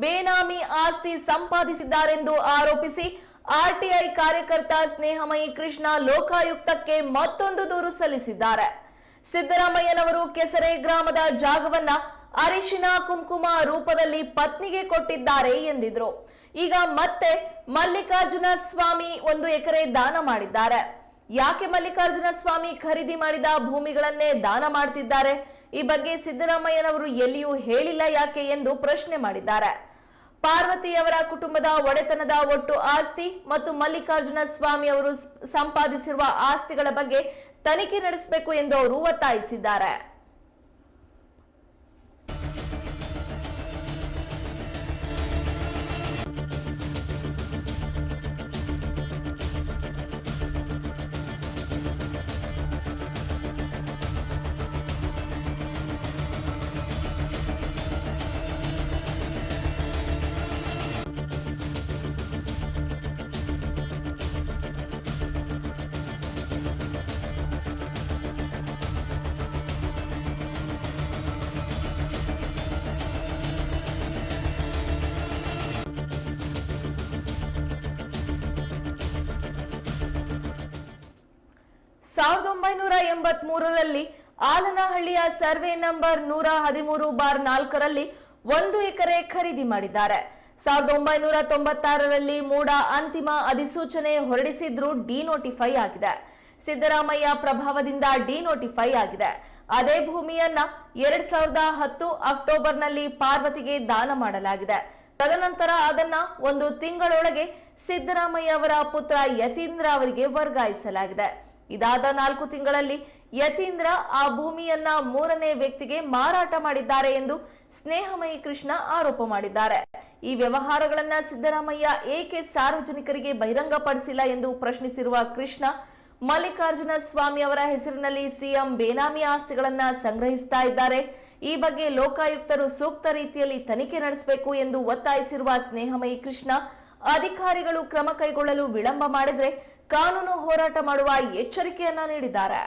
ಬೇನಾಮಿ ಆಸ್ತಿ ಸಂಪಾದಿಸಿದ್ದಾರೆಂದು ಆರೋಪಿಸಿ ಆರ್ಟಿಐ ಕಾರ್ಯಕರ್ತ ಸ್ನೇಹಮಯಿ ಕೃಷ್ಣ ಲೋಕಾಯುಕ್ತಕ್ಕೆ ಮತ್ತೊಂದು ದೂರು ಸಲ್ಲಿಸಿದ್ದಾರೆ. ಸಿದ್ದರಾಮಯ್ಯನವರು ಕೆಸರೆ ಗ್ರಾಮದ ಜಾಗವನ್ನ ಅರಿಶಿನ ಕುಂಕುಮ ರೂಪದಲ್ಲಿ ಪತ್ನಿಗೆ ಕೊಟ್ಟಿದ್ದಾರೆ ಎಂದಿದ್ರು. ಈಗ ಮತ್ತೆ ಮಲ್ಲಿಕಾರ್ಜುನ ಸ್ವಾಮಿ 1 ಎಕರೆ ದಾನ ಮಾಡಿದ್ದಾರೆ. ಯಾಕೆ ಮಲ್ಲಿಕಾರ್ಜುನ ಸ್ವಾಮಿ ಖರೀದಿ ಮಾಡಿದ ಭೂಮಿಗಳನ್ನೇ ದಾನ ಮಾಡ್ತಿದ್ದಾರೆ? ಈ ಬಗ್ಗೆ ಸಿದ್ದರಾಮಯ್ಯನವರು ಎಲ್ಲಿಯೂ ಹೇಳಿಲ್ಲ ಯಾಕೆ ಎಂದು ಪ್ರಶ್ನೆ ಮಾಡಿದ್ದಾರೆ. ಪಾರ್ವತಿಯವರ ಕುಟುಂಬದ ಒಡೆತನದ ಒಟ್ಟು ಆಸ್ತಿ ಮತ್ತು ಮಲ್ಲಿಕಾರ್ಜುನ ಸ್ವಾಮಿ ಅವರು ಸಂಪಾದಿಸಿರುವ ಆಸ್ತಿಗಳ ಬಗ್ಗೆ ತನಿಖೆ ನಡೆಸಬೇಕು ಎಂದು ಅವರು ಒತ್ತಾಯಿಸಿದ್ದಾರೆ. ಸಾವಿರದ 1983ರಲ್ಲಿ ಆಲನಹಳ್ಳಿಯ ಸರ್ವೆ ನಂಬರ್ 113/4ರಲ್ಲಿ 1 ಎಕರೆ ಖರೀದಿ ಮಾಡಿದ್ದಾರೆ. 1996ರಲ್ಲಿ ಮೂಡ ಅಂತಿಮ ಅಧಿಸೂಚನೆ ಹೊರಡಿಸಿದ್ರು ಡಿನೋಟಿಫೈ ಆಗಿದೆ. ಸಿದ್ದರಾಮಯ್ಯ ಪ್ರಭಾವದಿಂದ ಡಿನೋಟಿಫೈ ಆಗಿದೆ. ಅದೇ ಭೂಮಿಯನ್ನ 2010 ಅಕ್ಟೋಬರ್ನಲ್ಲಿ ಪಾರ್ವತಿಗೆ ದಾನ ಮಾಡಲಾಗಿದೆ. ತದನಂತರ ಅದನ್ನ 1 ತಿಂಗಳೊಳಗೆ ಸಿದ್ದರಾಮಯ್ಯ ಅವರ ಪುತ್ರ ಯತೀಂದ್ರ ಅವರಿಗೆ ವರ್ಗಾಯಿಸಲಾಗಿದೆ. ಇದಾದ 4 ತಿಂಗಳಲ್ಲಿ ಯತೀಂದ್ರ ಆ ಭೂಮಿಯನ್ನ 3ನೇ ವ್ಯಕ್ತಿಗೆ ಮಾರಾಟ ಮಾಡಿದ್ದಾರೆ ಎಂದು ಸ್ನೇಹಮಯಿ ಕೃಷ್ಣ ಆರೋಪ ಮಾಡಿದ್ದಾರೆ. ಈ ವ್ಯವಹಾರಗಳನ್ನ ಸಿದ್ದರಾಮಯ್ಯ ಏಕೆ ಸಾರ್ವಜನಿಕರಿಗೆ ಬಹಿರಂಗಪಡಿಸಿಲ್ಲ ಎಂದು ಪ್ರಶ್ನಿಸಿರುವ ಕೃಷ್ಣ, ಮಲ್ಲಿಕಾರ್ಜುನ ಸ್ವಾಮಿ ಅವರ ಹೆಸರಿನಲ್ಲಿ ಸಿಎಂ ಬೇನಾಮಿ ಆಸ್ತಿಗಳನ್ನ ಸಂಗ್ರಹಿಸ್ತಾ ಇದ್ದಾರೆ. ಈ ಬಗ್ಗೆ ಲೋಕಾಯುಕ್ತರು ಸೂಕ್ತ ರೀತಿಯಲ್ಲಿ ತನಿಖೆ ನಡೆಸಬೇಕು ಎಂದು ಒತ್ತಾಯಿಸಿರುವ ಸ್ನೇಹಮಯಿ ಕೃಷ್ಣ, ಅಧಿಕಾರಿಗಳು ಕ್ರಮ ಕೈಗೊಳ್ಳಲು ವಿಳಂಬ ಮಾಡಿದರೆ ಕಾನೂನು ಹೋರಾಟ ಮಾಡುವ ಎಚ್ಚರಿಕೆಯನ್ನ ನೀಡಿದ್ದಾರೆ.